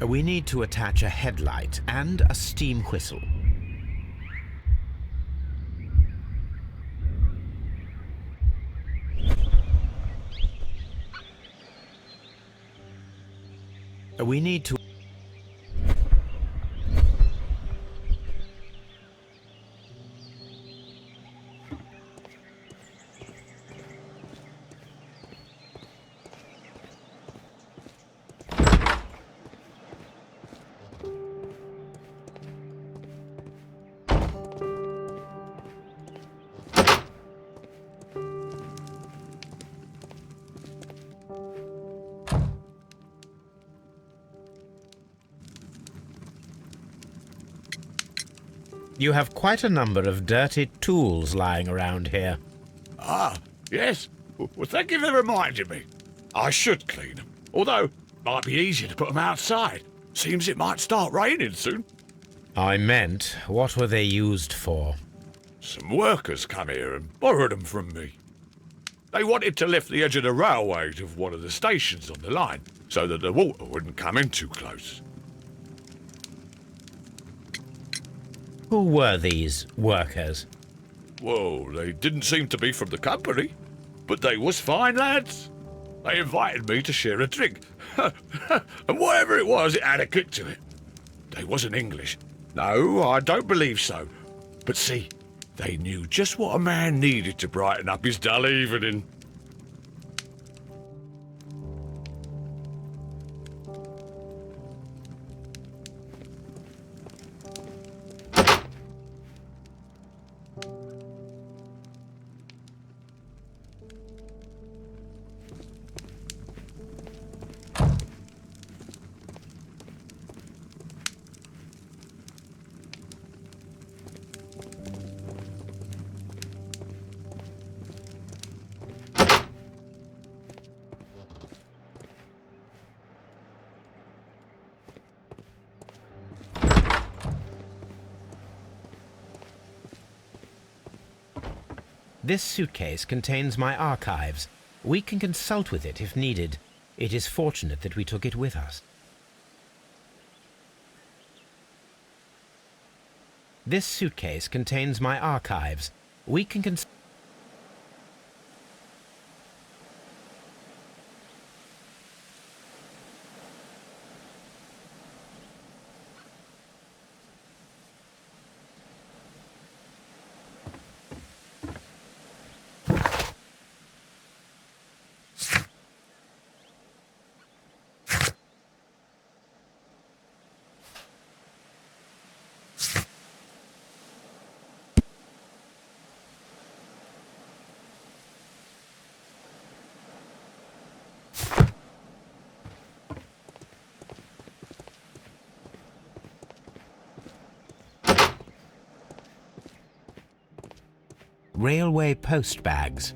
We need to attach a headlight and a steam whistle. We need to... You have quite a number of dirty tools lying around here. Ah, yes. Well, thank you for reminding me. I should clean them. Although, it might be easier to put them outside. Seems it might start raining soon. I meant, what were they used for? Some workers come here and borrowed them from me. They wanted to lift the edge of the railway to one of the stations on the line, so that the water wouldn't come in too close. Who were these workers? Well, they didn't seem to be from the company, but they was fine lads. They invited me to share a drink, and whatever it was, it had a kick to it. They wasn't English. No, I don't believe so. But see, they knew just what a man needed to brighten up his dull evening. This suitcase contains my archives. We can consult with it if needed. It is fortunate that we took it with us. This suitcase contains my archives. We can consult... Railway post bags.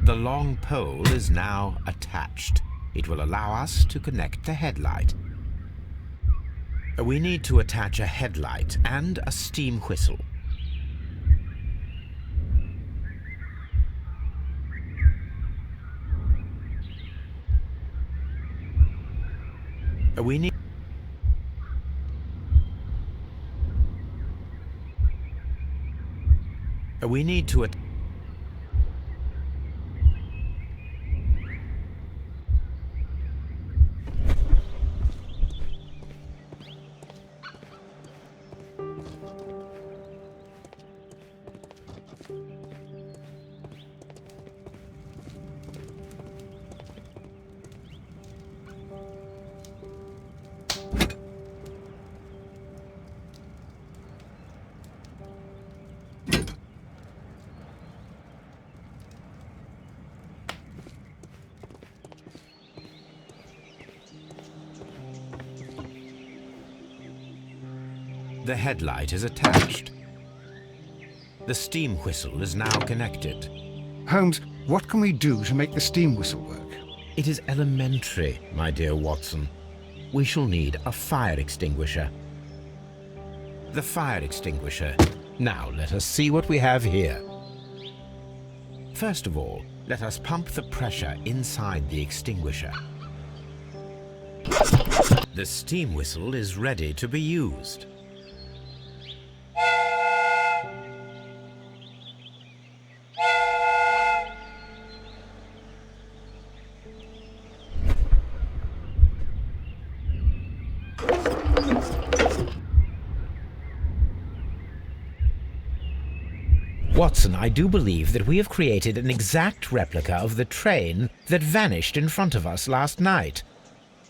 The long pole is now attached. It will allow us to connect the headlight. We need to attach a headlight and a steam whistle. We need to The headlight is attached. The steam whistle is now connected. Holmes, what can we do to make the steam whistle work? It is elementary, my dear Watson. We shall need a fire extinguisher. The fire extinguisher. Now let us see what we have here. First of all, let us pump the pressure inside the extinguisher. The steam whistle is ready to be used. Watson, I do believe that we have created an exact replica of the train that vanished in front of us last night.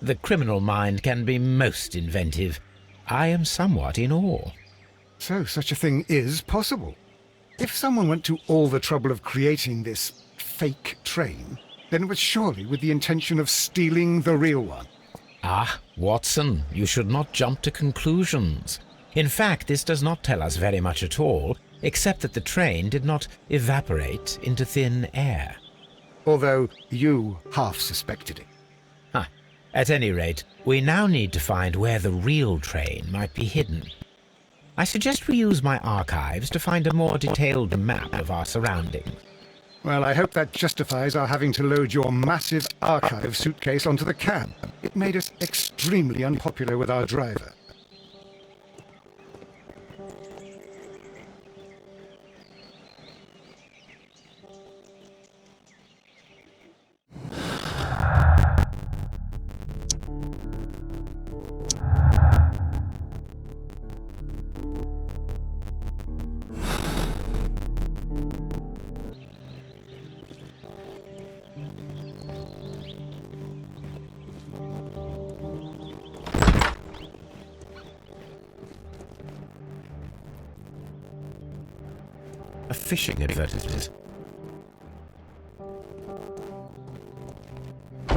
The criminal mind can be most inventive. I am somewhat in awe. So such a thing is possible. If someone went to all the trouble of creating this fake train, then it was surely with the intention of stealing the real one. Ah, Watson, you should not jump to conclusions. In fact, this does not tell us very much at all, except that the train did not evaporate into thin air. Although you half suspected it. At any rate, we now need to find where the real train might be hidden. I suggest we use my archives to find a more detailed map of our surroundings. Well, I hope that justifies our having to load your massive archive suitcase onto the cab. It made us extremely unpopular with our driver. A fishing advertisement.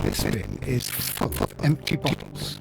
This bin is full of empty bottles.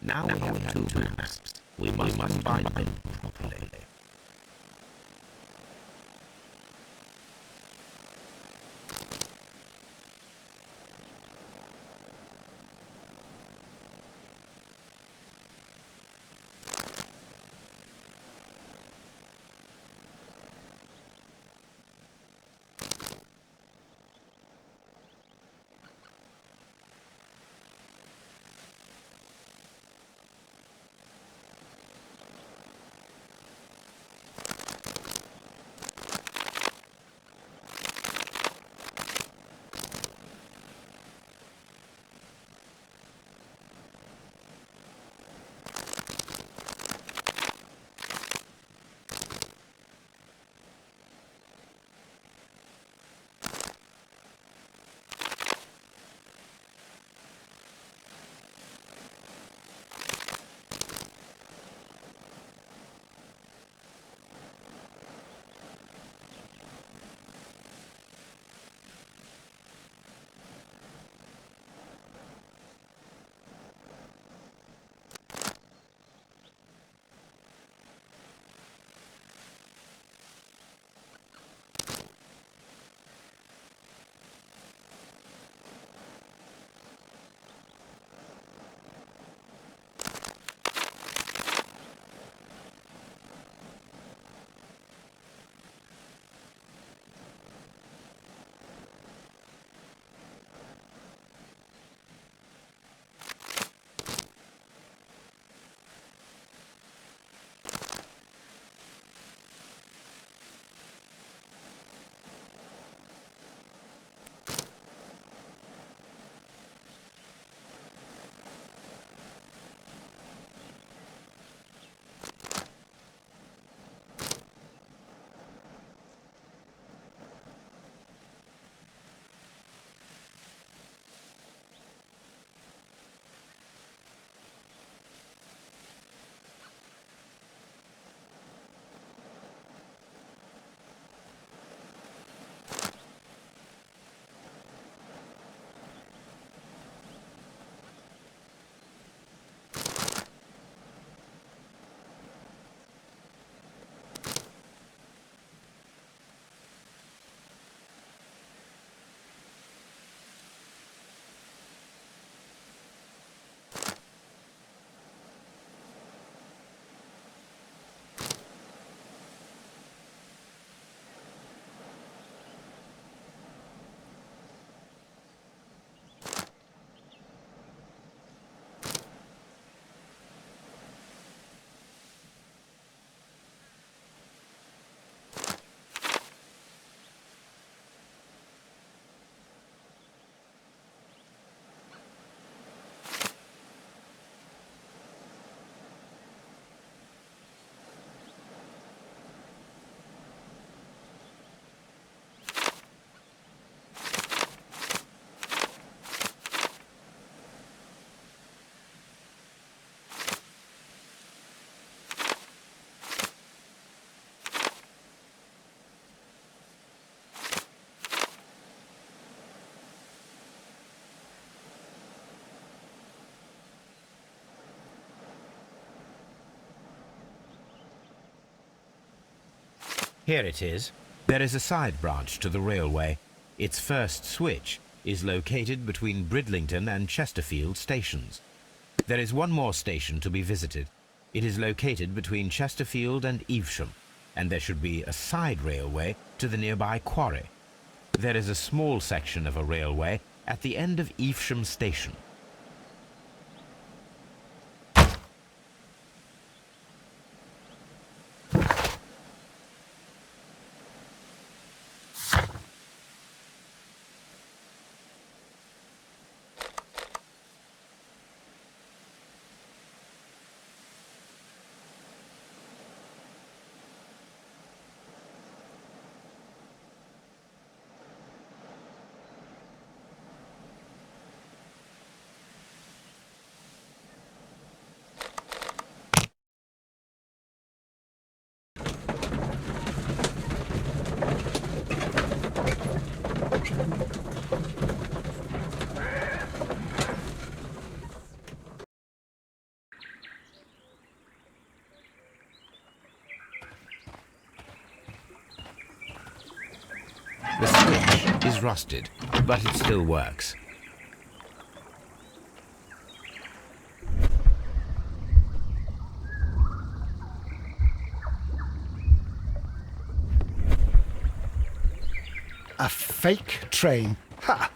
Now we have two maps. We must find them properly. Here it is. There is a side branch to the railway. Its first switch is located between Bridlington and Chesterfield stations. There is one more station to be visited. It is located between Chesterfield and Evesham, and there should be a side railway to the nearby quarry. There is a small section of a railway at the end of Evesham station. The switch is rusted, but it still works. A fake train. Ha!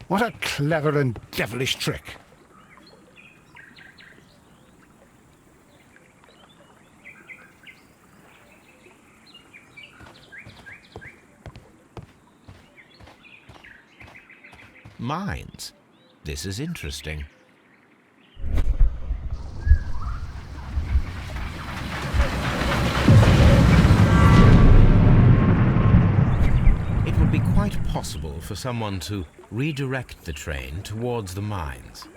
What a clever and devilish trick. Mines. This is interesting. It would be quite possible for someone to redirect the train towards the mines.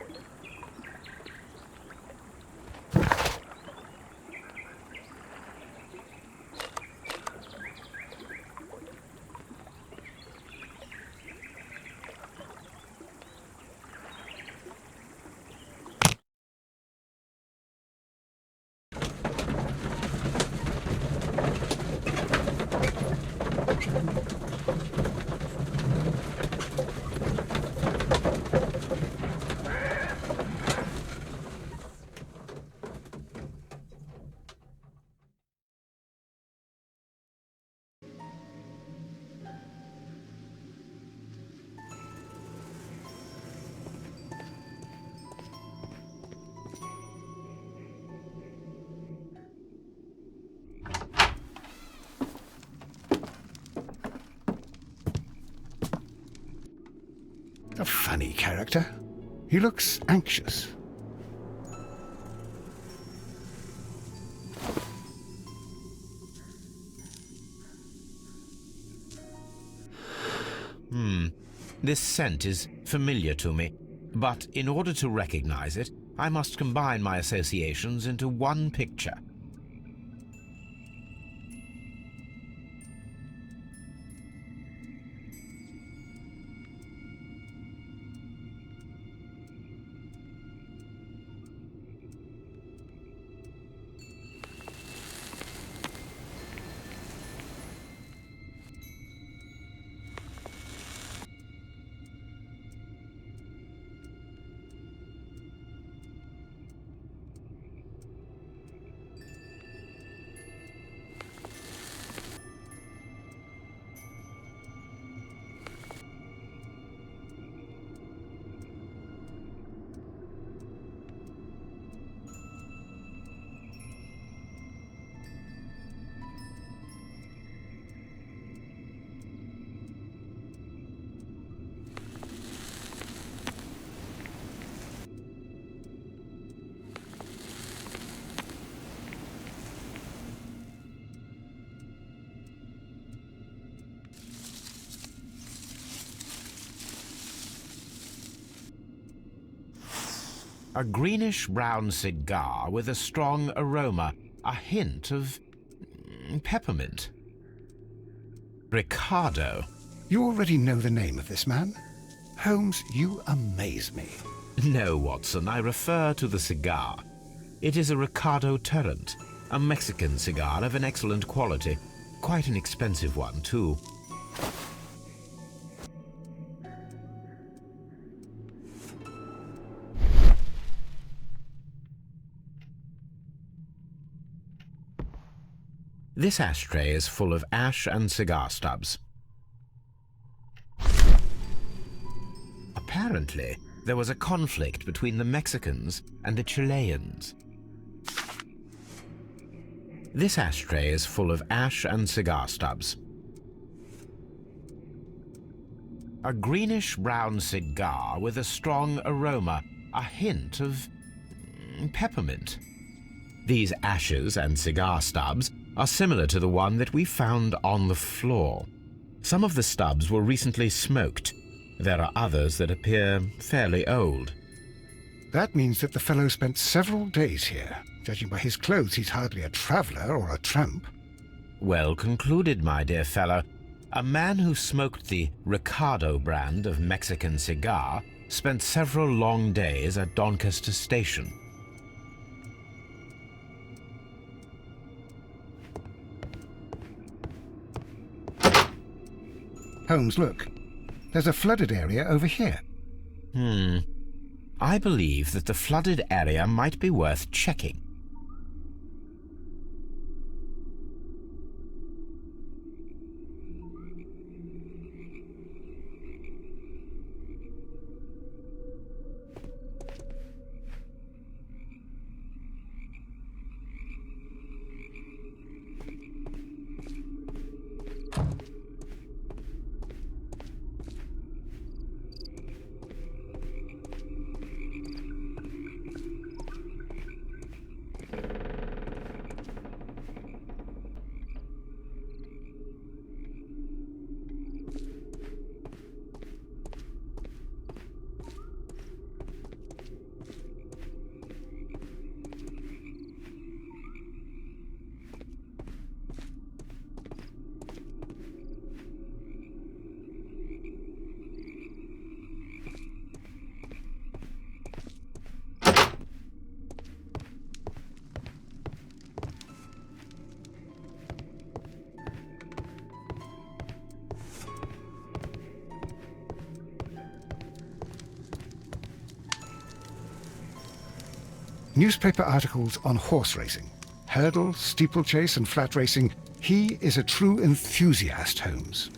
A funny character. He looks anxious. This scent is familiar to me, but in order to recognize it, I must combine my associations into one picture. A greenish-brown cigar with a strong aroma, a hint of peppermint. Ricardo. You already know the name of this man? Holmes, you amaze me. No, Watson, I refer to the cigar. It is a Ricardo Tarrant, a Mexican cigar of an excellent quality. Quite an expensive one, too. This ashtray is full of ash and cigar stubs. Apparently, there was a conflict between the Mexicans and the Chileans. This ashtray is full of ash and cigar stubs. A greenish-brown cigar with a strong aroma, a hint of peppermint. These ashes and cigar stubs are similar to the one that we found on the floor. Some of the stubs were recently smoked. There are others that appear fairly old. That means that the fellow spent several days here. Judging by his clothes, he's hardly a traveller or a tramp. Well concluded, my dear fellow. A man who smoked the Ricardo brand of Mexican cigar spent several long days at Doncaster Station. Holmes, look. There's a flooded area over here. I believe that the flooded area might be worth checking. Newspaper articles on horse racing. Hurdle, steeplechase and flat racing. He is a true enthusiast, Holmes.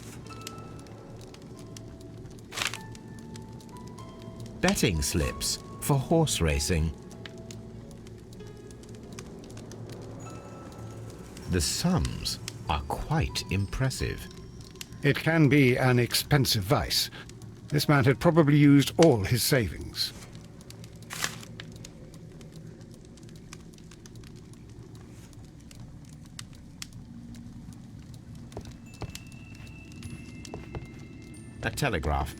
Betting slips for horse racing. The sums are quite impressive. It can be an expensive vice. This man had probably used all his savings. A telegraph.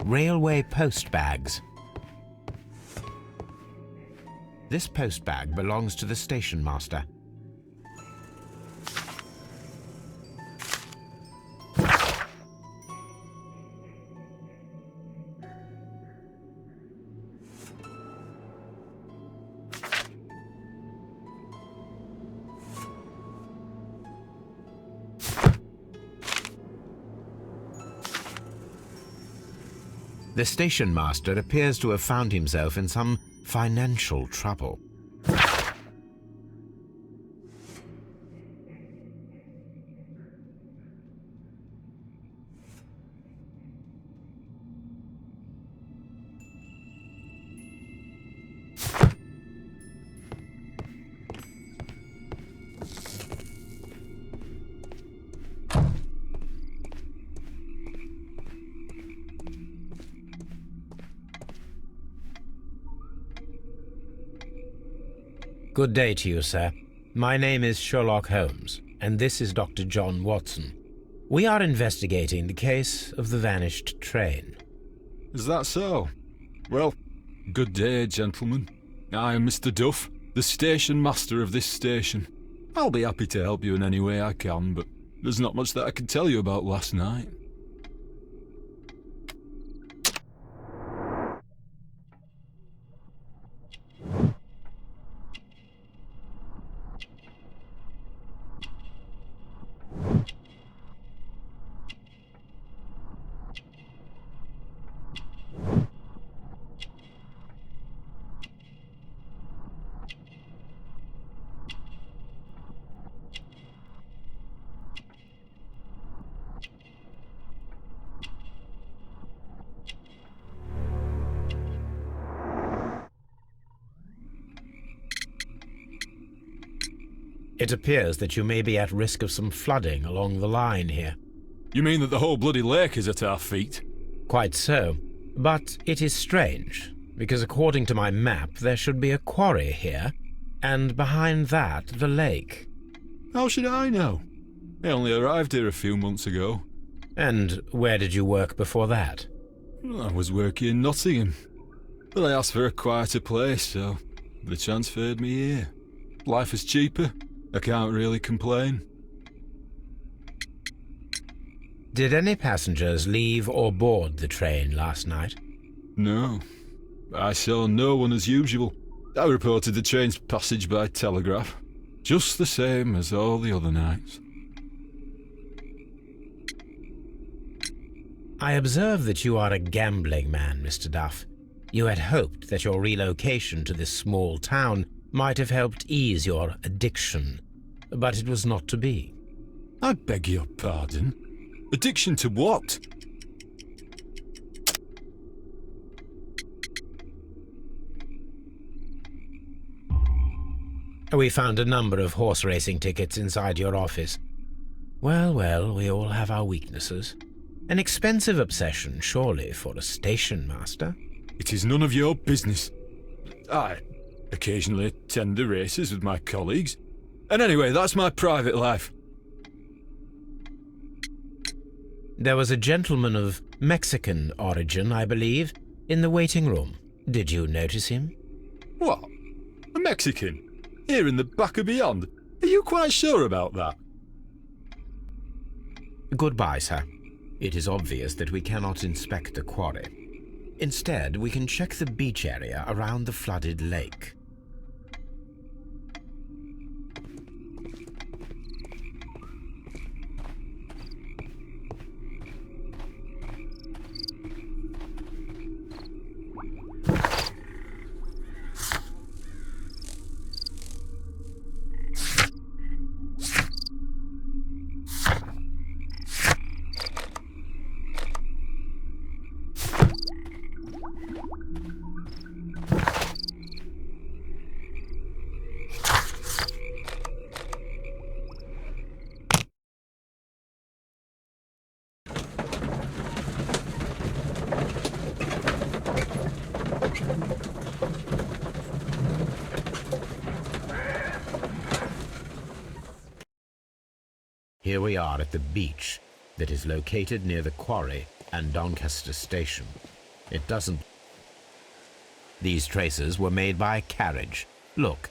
Railway post bags. This post bag belongs to the station master. The station master appears to have found himself in some financial trouble. Good day to you, sir. My name is Sherlock Holmes, and this is Dr. John Watson. We are investigating the case of the vanished train. Is that so? Well, good day, gentlemen. I am Mr. Duff, the station master of this station. I'll be happy to help you in any way I can, but there's not much that I can tell you about last night. It appears that you may be at risk of some flooding along the line here. You mean that the whole bloody lake is at our feet? Quite so. But it is strange, because according to my map there should be a quarry here, and behind that the lake. How should I know? I only arrived here a few months ago. And where did you work before that? I was working in Nottingham, but I asked for a quieter place, so they transferred me here. Life is cheaper. I can't really complain. Did any passengers leave or board the train last night? No. I saw no one as usual. I reported the train's passage by telegraph, just the same as all the other nights. I observe that you are a gambling man, Mr. Duff. You had hoped that your relocation to this small town might have helped ease your addiction, but it was not to be. I beg your pardon? Addiction to what? We found a number of horse racing tickets inside your office. Well, well, we all have our weaknesses. An expensive obsession, surely, for a station master. It is none of your business. I occasionally attend the races with my colleagues. And anyway, that's my private life. There was a gentleman of Mexican origin, I believe, in the waiting room. Did you notice him? What? A Mexican? Here in the back of beyond? Are you quite sure about that? Goodbye, sir. It is obvious that we cannot inspect the quarry. Instead, we can check the beach area around the flooded lake. Here we are at the beach that is located near the quarry and Doncaster station. It doesn't... These traces were made by a carriage. Look.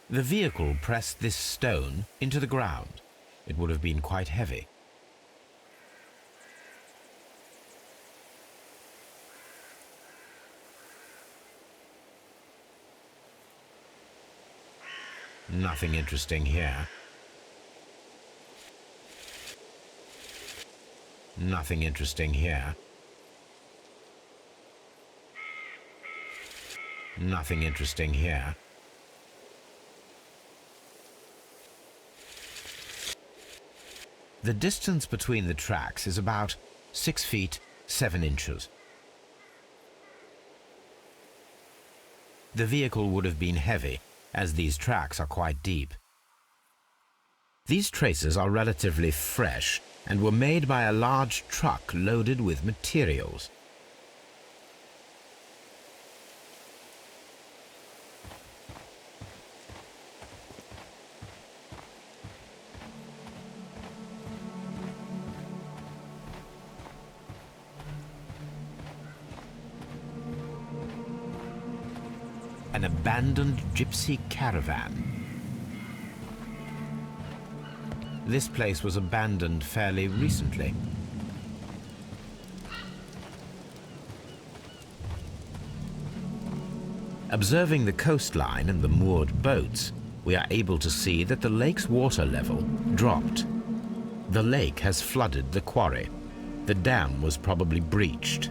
The vehicle pressed this stone into the ground. It would have been quite heavy. Nothing interesting here. Nothing interesting here. Nothing interesting here. The distance between the tracks is about 6 feet 7 inches. The vehicle would have been heavy, as these tracks are quite deep. These traces are relatively fresh and were made by a large truck loaded with materials. An abandoned gypsy caravan. This place was abandoned fairly recently. Observing the coastline and the moored boats, we are able to see that the lake's water level dropped. The lake has flooded the quarry. The dam was probably breached.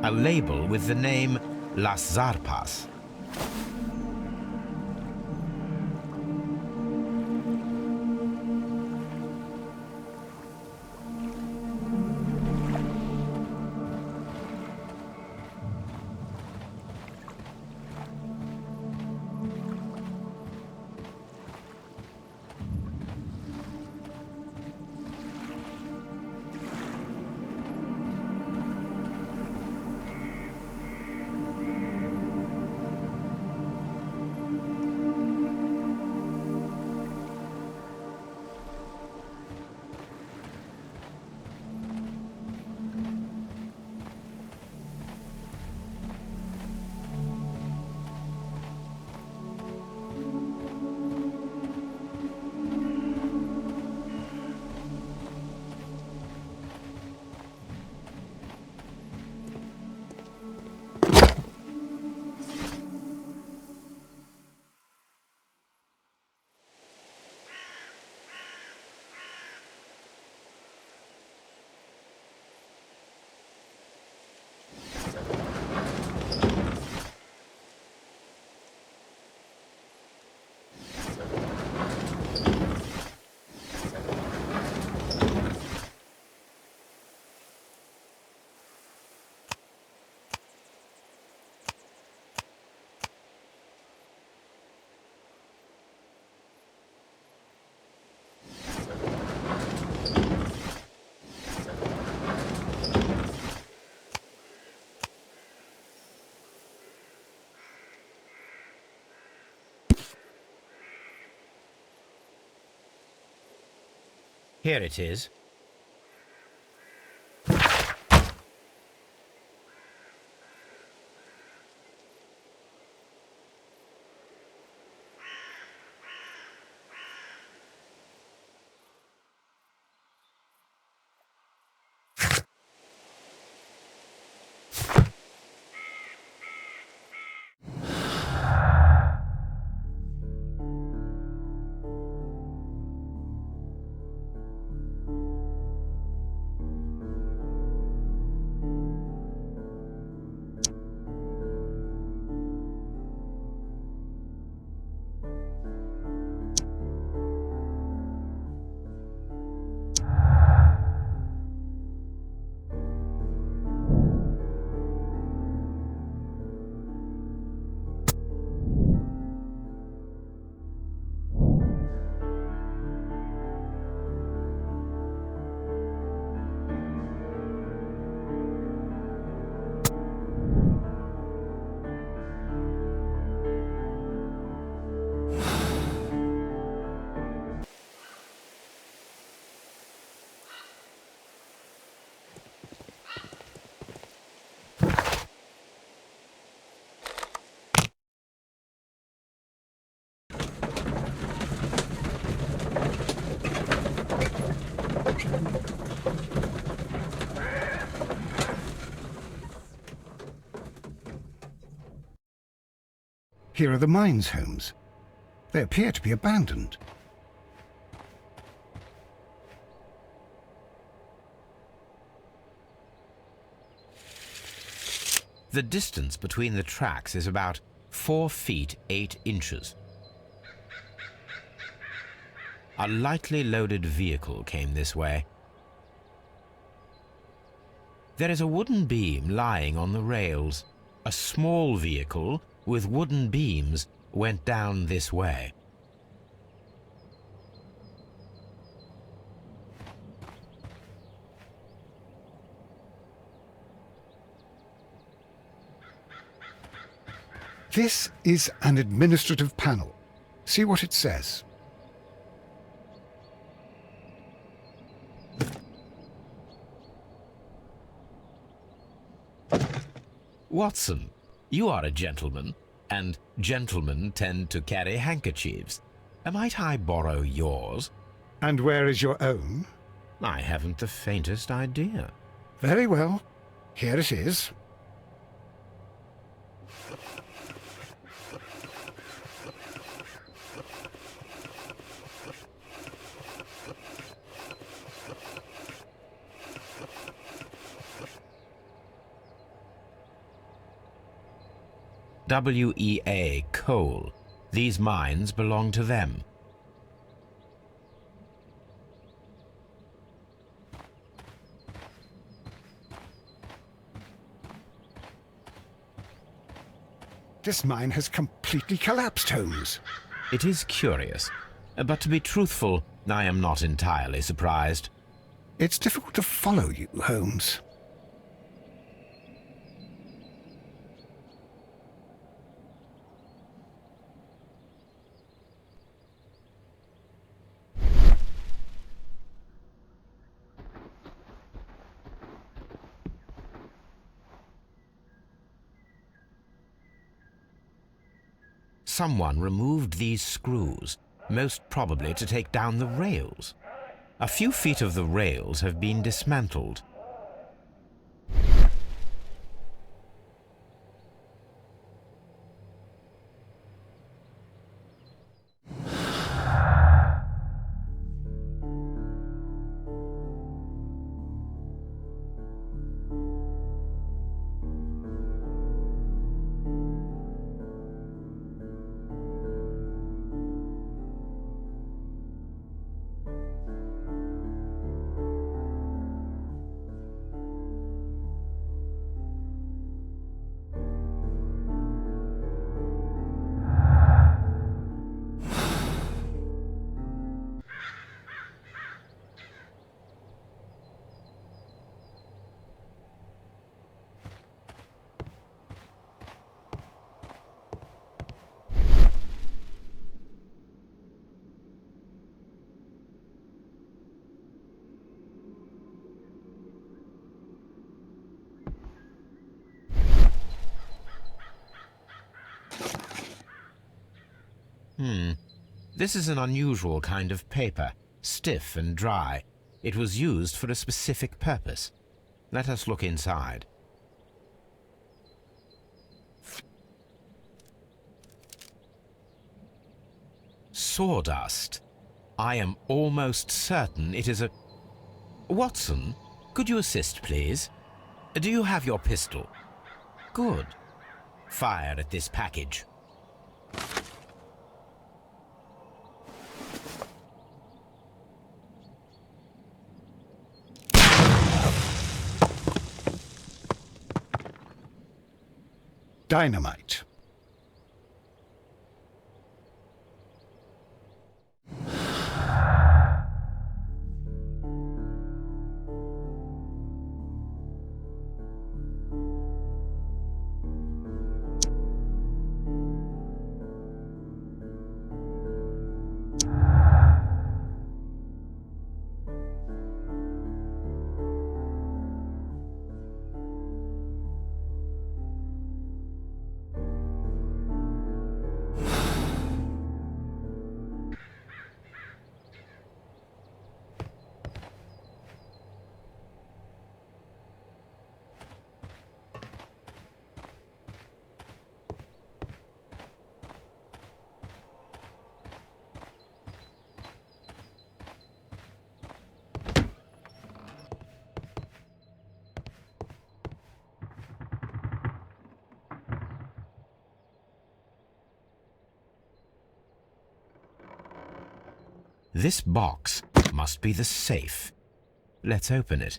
A label with the name Las Zarpas. Here it is. Here are the mines, Holmes. They appear to be abandoned. The distance between the tracks is about 4 feet 8 inches. A lightly loaded vehicle came this way. There is a wooden beam lying on the rails. A small vehicle with wooden beams went down this way. This is an administrative panel. See what it says. Watson, you are a gentleman, and gentlemen tend to carry handkerchiefs. Might I borrow yours? And where is your own? I haven't the faintest idea. Very well. Here it is. WEA coal. These mines belong to them. This mine has completely collapsed, Holmes. It is curious, but to be truthful, I am not entirely surprised. It's difficult to follow you, Holmes. Someone removed these screws, most probably to take down the rails. A few feet of the rails have been dismantled. This is an unusual kind of paper, stiff and dry. It was used for a specific purpose. Let us look inside. Sawdust. I am almost certain it is a... Watson, could you assist, please? Do you have your pistol? Good. Fire at this package. Dynamite. This box must be the safe. Let's open it.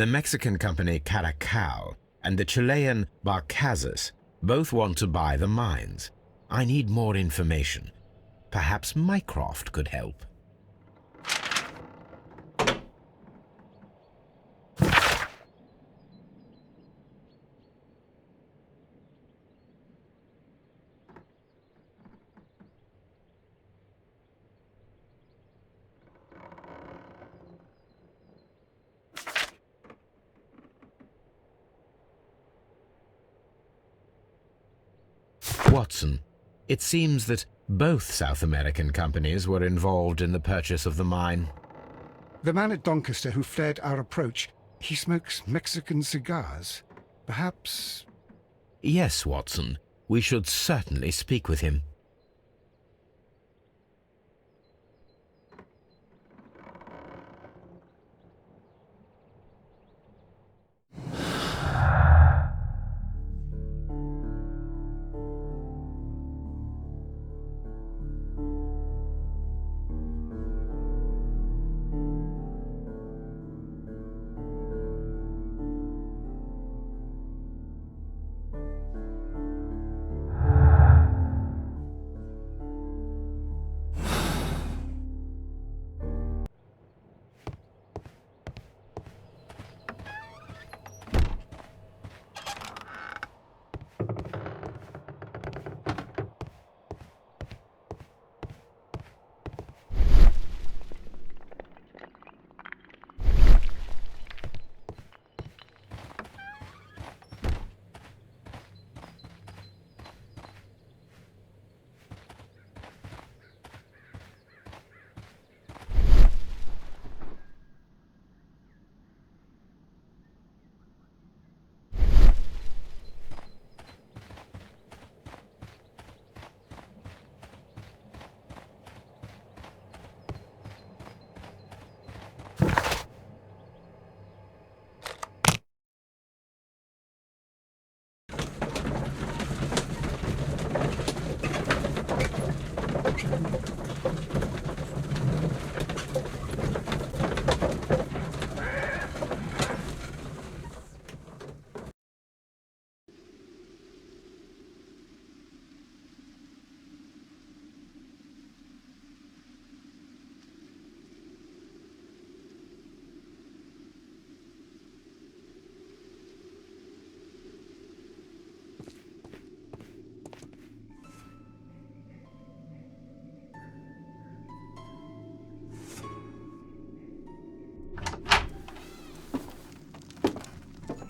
The Mexican company Caracal and the Chilean Barcazas both want to buy the mines. I need more information. Perhaps Mycroft could help. Watson, it seems that both South American companies were involved in the purchase of the mine. The man at Doncaster who flared our approach, he smokes Mexican cigars. Perhaps... Yes, Watson. We should certainly speak with him.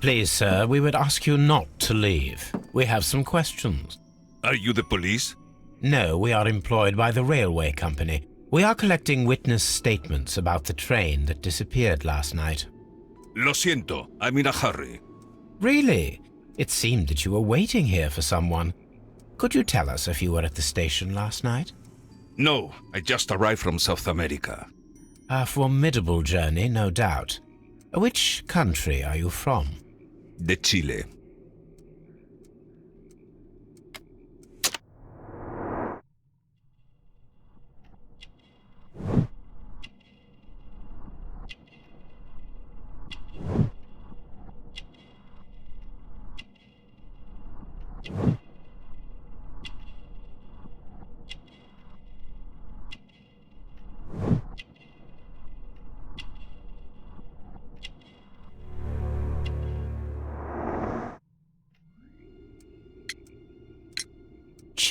Please, sir, we would ask you not to leave. We have some questions. Are you the police? No, we are employed by the railway company. We are collecting witness statements about the train that disappeared last night. Lo siento, I'm in a hurry. Really? It seemed that you were waiting here for someone. Could you tell us if you were at the station last night? No, I just arrived from South America. A formidable journey, no doubt. Which country are you from? De Chile.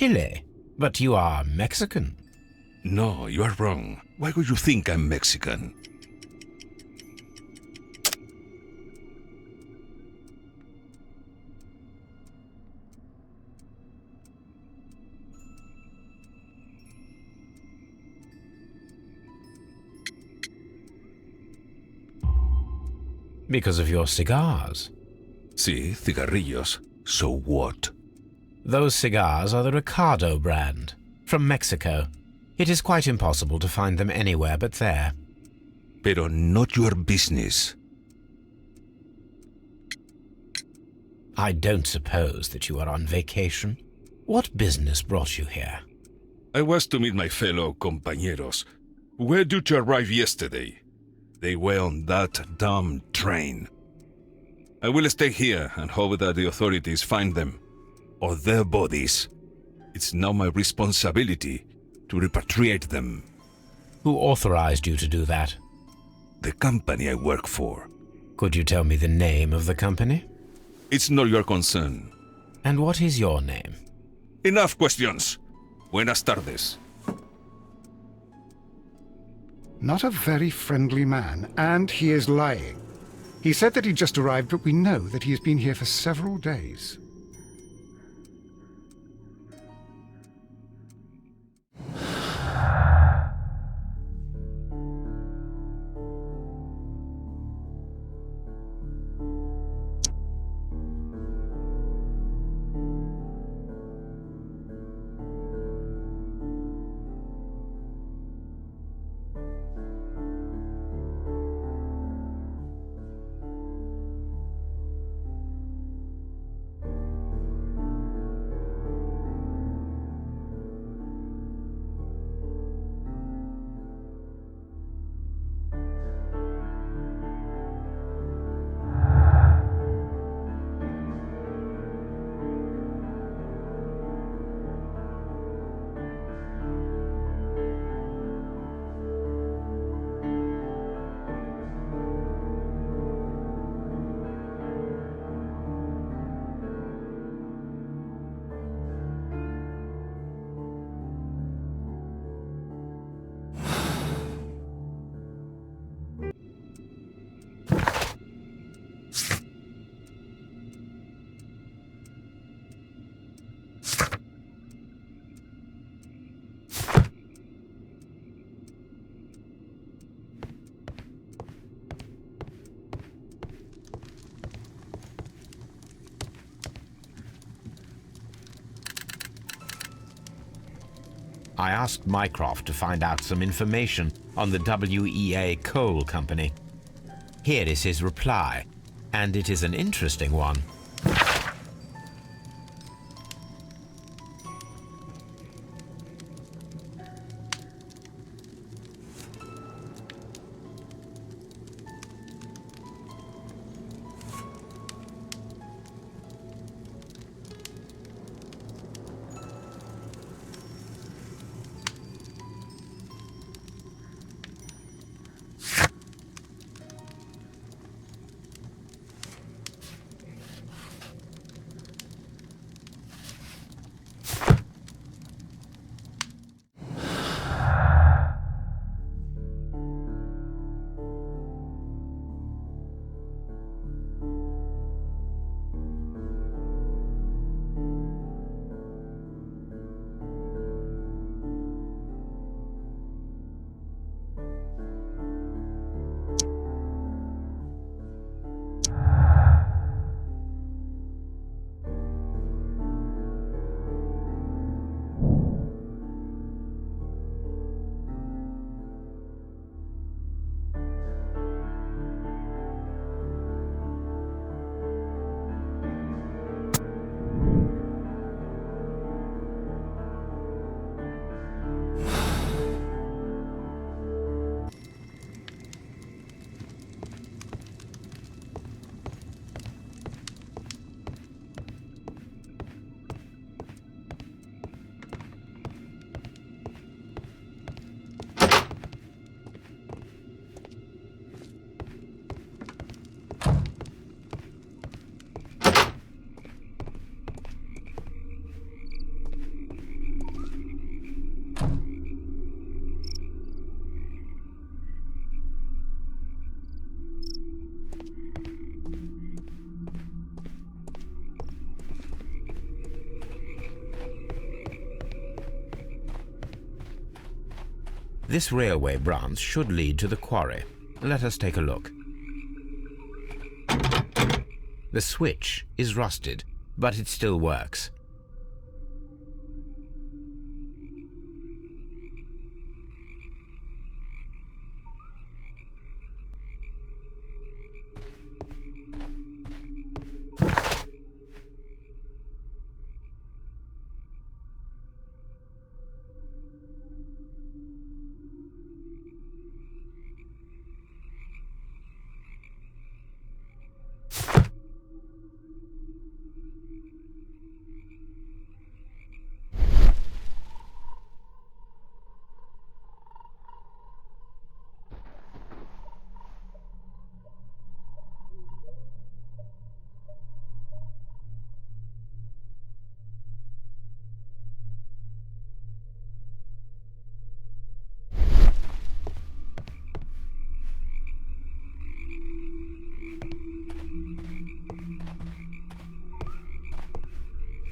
Chile? But you are Mexican. No, you are wrong. Why would you think I'm Mexican? Because of your cigars. Sí, cigarrillos. So what? Those cigars are the Ricardo brand, from Mexico. It is quite impossible to find them anywhere but there. Pero not your business. I don't suppose that you are on vacation. What business brought you here? I was to meet my fellow compañeros, who were due to arrive yesterday. They were on that damn train. I will stay here and hope that the authorities find them, or their bodies. It's now my responsibility to repatriate them. Who authorized you to do that? The company I work for. Could you tell me the name of the company? It's not your concern. And what is your name? Enough questions. Buenas tardes. Not a very friendly man, and he is lying. He said that he just arrived, but we know that he has been here for several days. I asked Mycroft to find out some information on the WEA Coal Company. Here is his reply, and it is an interesting one. This railway branch should lead to the quarry. Let us take a look. The switch is rusted, but it still works.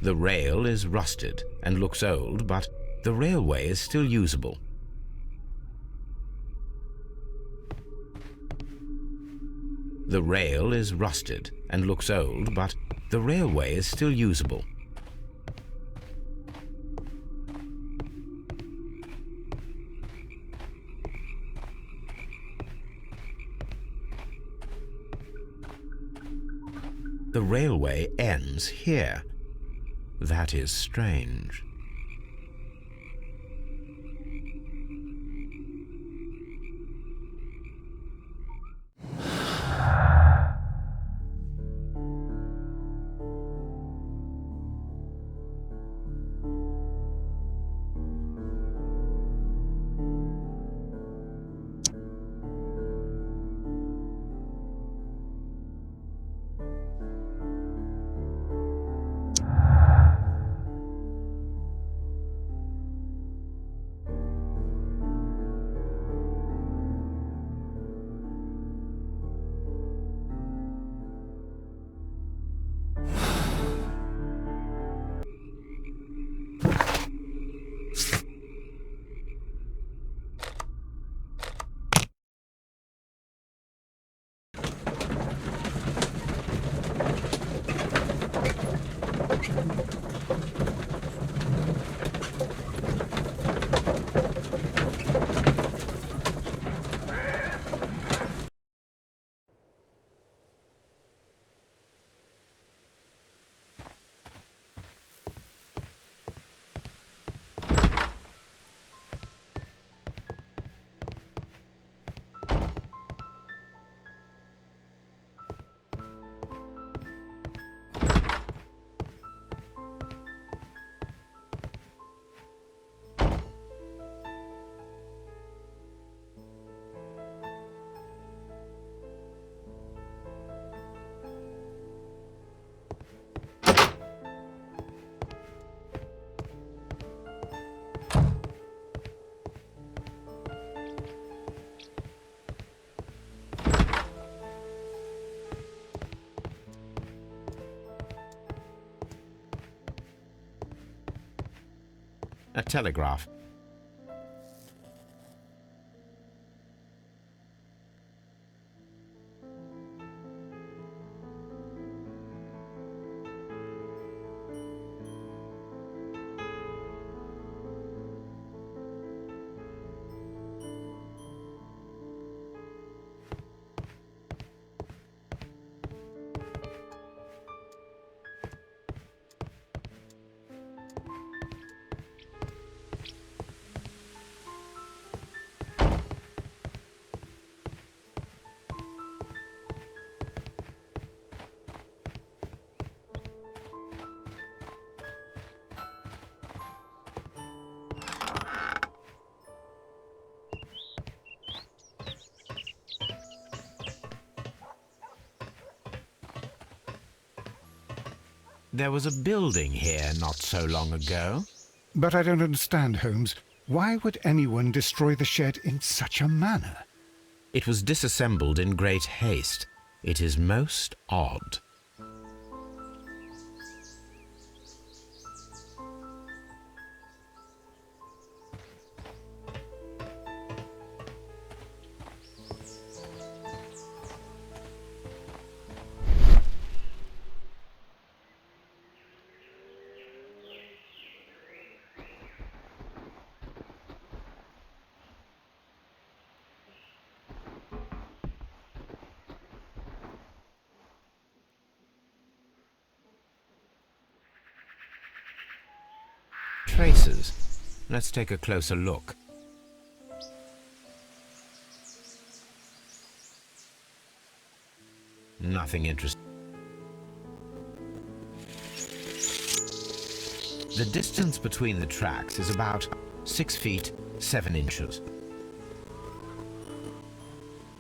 The rail is rusted and looks old, but the railway is still usable. The rail is rusted and looks old, but the railway is still usable. The railway ends here. That is strange. A telegraph. There was a building here not so long ago. But I don't understand, Holmes. Why would anyone destroy the shed in such a manner? It was disassembled in great haste. It is most odd. Traces. Let's take a closer look. Nothing interesting. The distance between the tracks is about 6 feet 7 inches.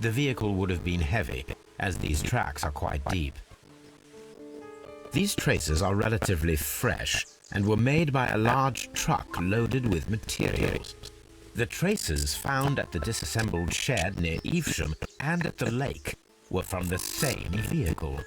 The vehicle would have been heavy, as these tracks are quite deep. These traces are relatively fresh and were made by a large truck loaded with materials. The traces found at the disassembled shed near Evesham and at the lake were from the same vehicle.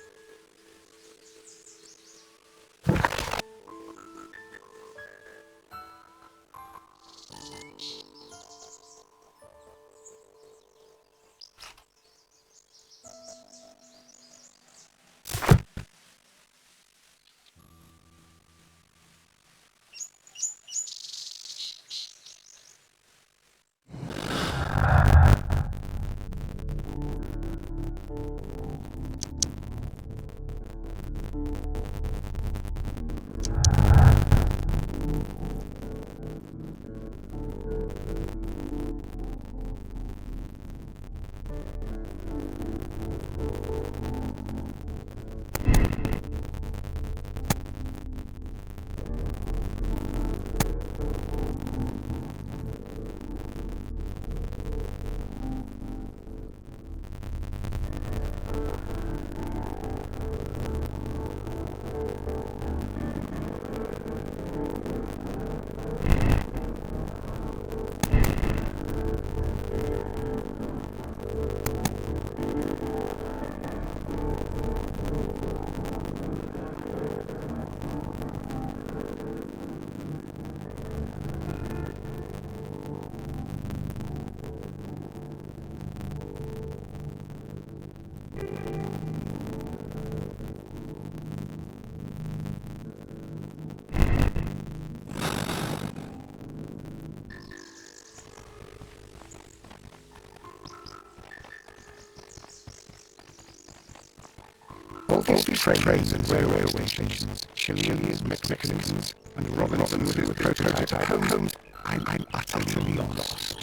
faulty trains and railway stations, Shelley's mechanisms, and Robinson with his prototype Holmes. I'm utterly lost.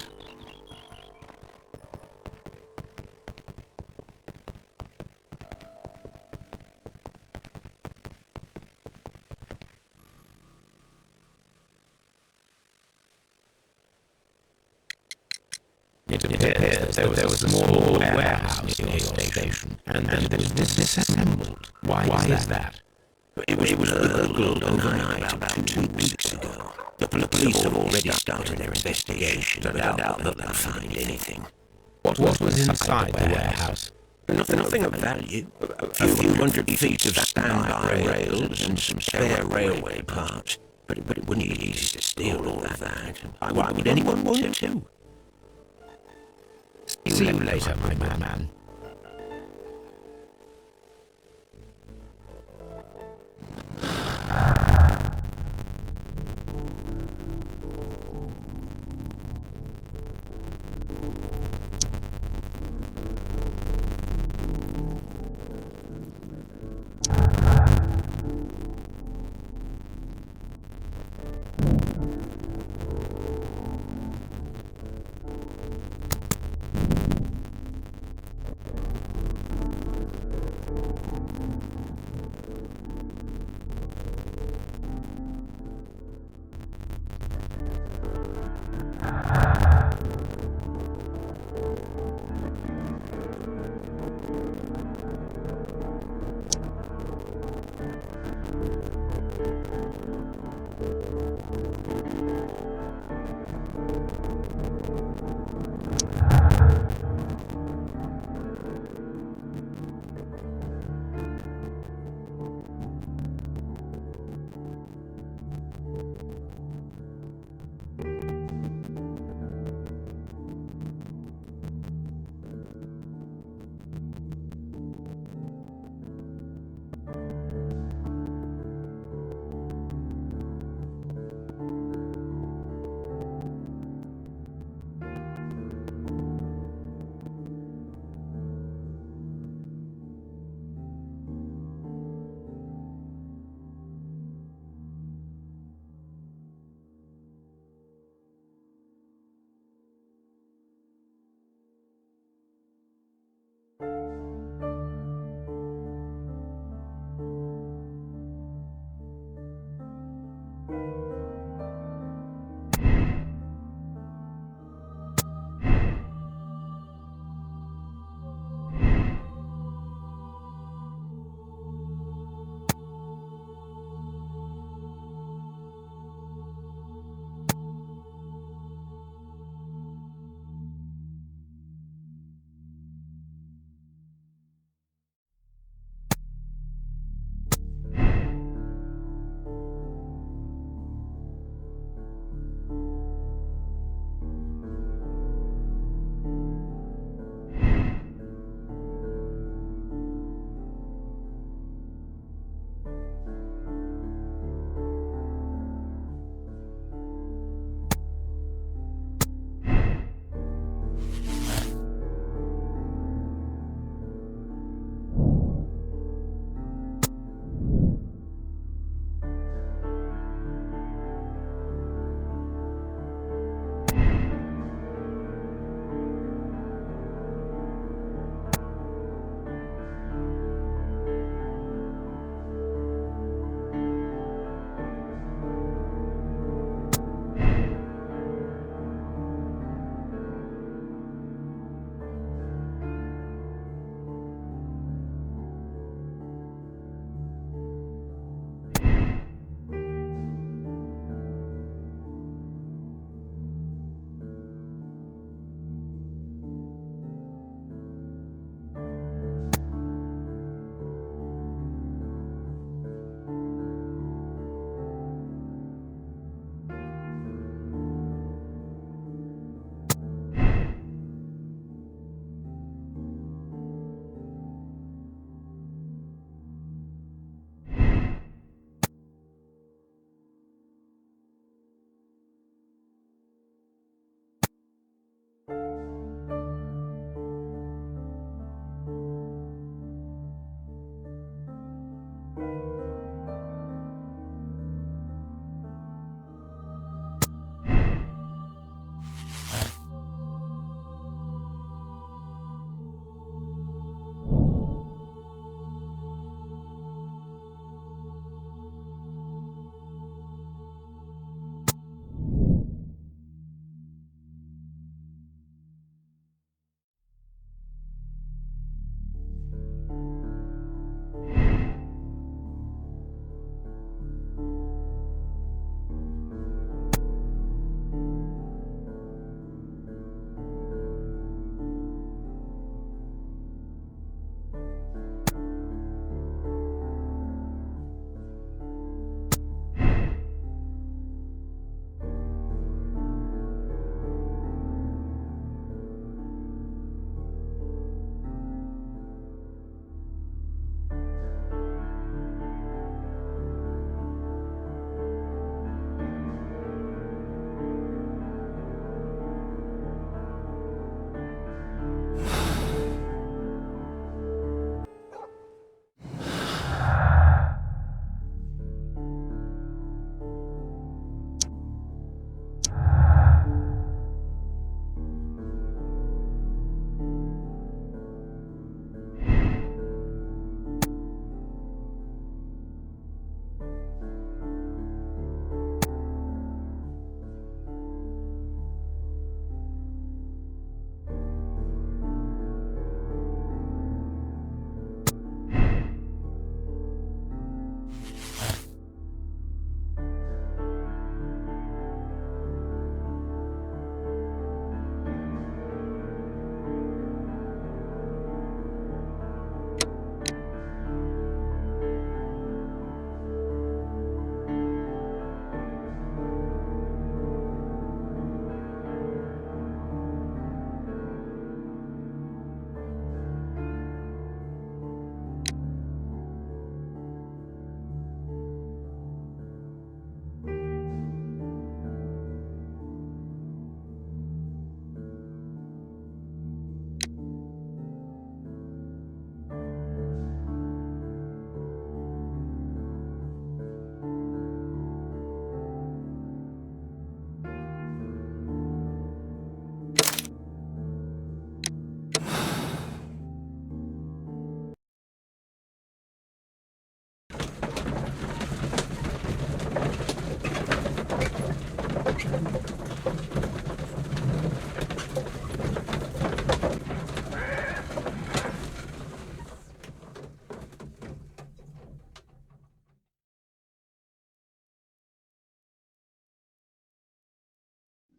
It appears there was a small warehouse near your station, and it was disassembled. Why is that? It was burgled overnight about 2 weeks ago. The police have already started their investigation, but I doubt that they'll find anything. What was inside the warehouse? Nothing of value. A few hundred feet of standby rails and some spare railway parts. But it wouldn't be easy to steal all of that. Why would anyone want to? See you later, my man.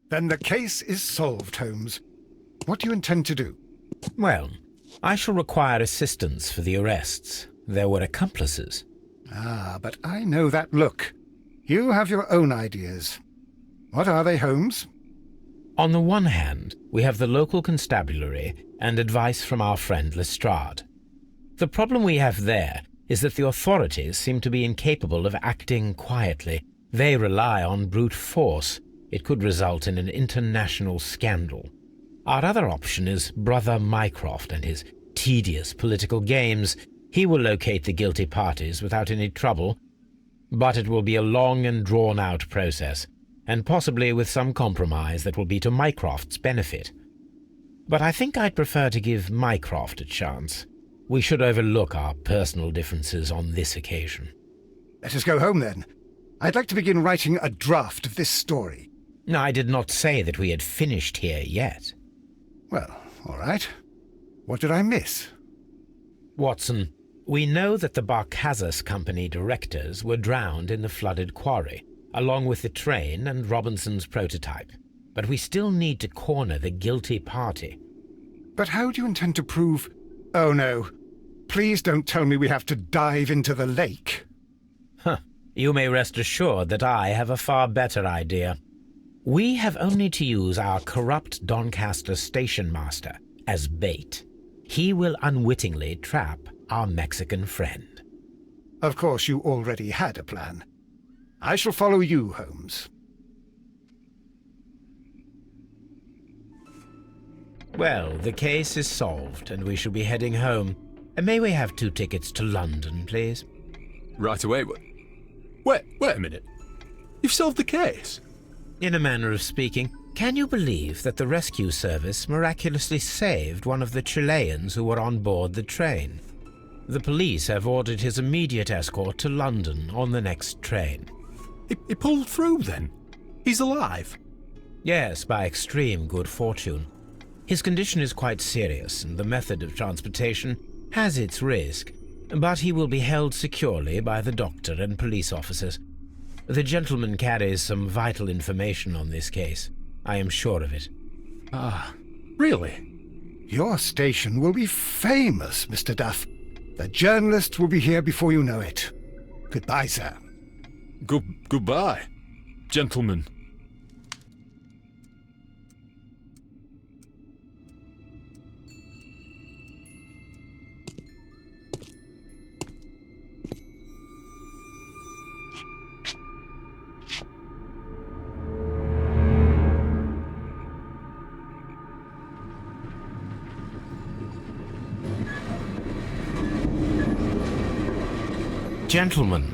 Then the case is solved, Holmes. What do you intend to do? Well, I shall require assistance for the arrests. There were accomplices. Ah, but I know that look. You have your own ideas. What are they, Holmes? On the one hand, we have the local constabulary and advice from our friend Lestrade. The problem we have there is that the authorities seem to be incapable of acting quietly. They rely on brute force. It could result in an international scandal. Our other option is Brother Mycroft and his tedious political games. He will locate the guilty parties without any trouble, but it will be a long and drawn-out process, and possibly with some compromise that will be to Mycroft's benefit. But I think I'd prefer to give Mycroft a chance. We should overlook our personal differences on this occasion. Let us go home, then. I'd like to begin writing a draft of this story. I did not say that we had finished here yet. Well, all right. What did I miss? Watson, we know that the Barkazas Company directors were drowned in the flooded quarry, along with the train and Robinson's prototype. But we still need to corner the guilty party. But how do you intend to prove... Oh, no. Please don't tell me we have to dive into the lake. You may rest assured that I have a far better idea. We have only to use our corrupt Doncaster station master as bait. He will unwittingly trap our Mexican friend. Of course, you already had a plan. I shall follow you, Holmes. Well, the case is solved, and we shall be heading home. May we have 2 tickets to London, please? Right away. Wait a minute. You've solved the case? In a manner of speaking, can you believe that the rescue service miraculously saved one of the Chileans who were on board the train? The police have ordered his immediate escort to London on the next train. He pulled through, then? He's alive? Yes, by extreme good fortune. His condition is quite serious, and the method of transportation has its risk, but he will be held securely by the doctor and police officers. The gentleman carries some vital information on this case. I am sure of it. Ah, really? Your station will be famous, Mr. Duff. The journalists will be here before you know it. Goodbye, sir. Goodbye, gentlemen. Gentlemen,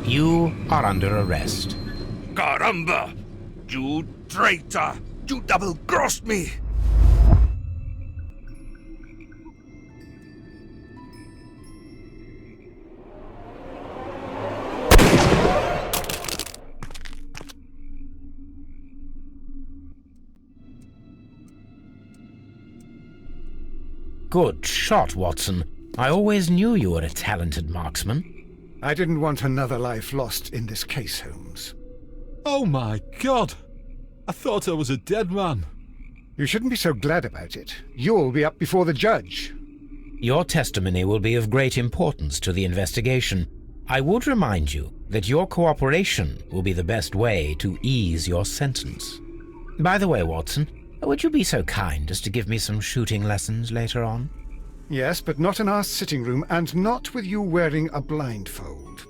you are under arrest. Caramba! You traitor! You double-crossed me! Good shot, Watson. I always knew you were a talented marksman. I didn't want another life lost in this case, Holmes. Oh my God! I thought I was a dead man. You shouldn't be so glad about it. You'll be up before the judge. Your testimony will be of great importance to the investigation. I would remind you that your cooperation will be the best way to ease your sentence. By the way, Watson, would you be so kind as to give me some shooting lessons later on? Yes, but not in our sitting room, and not with you wearing a blindfold.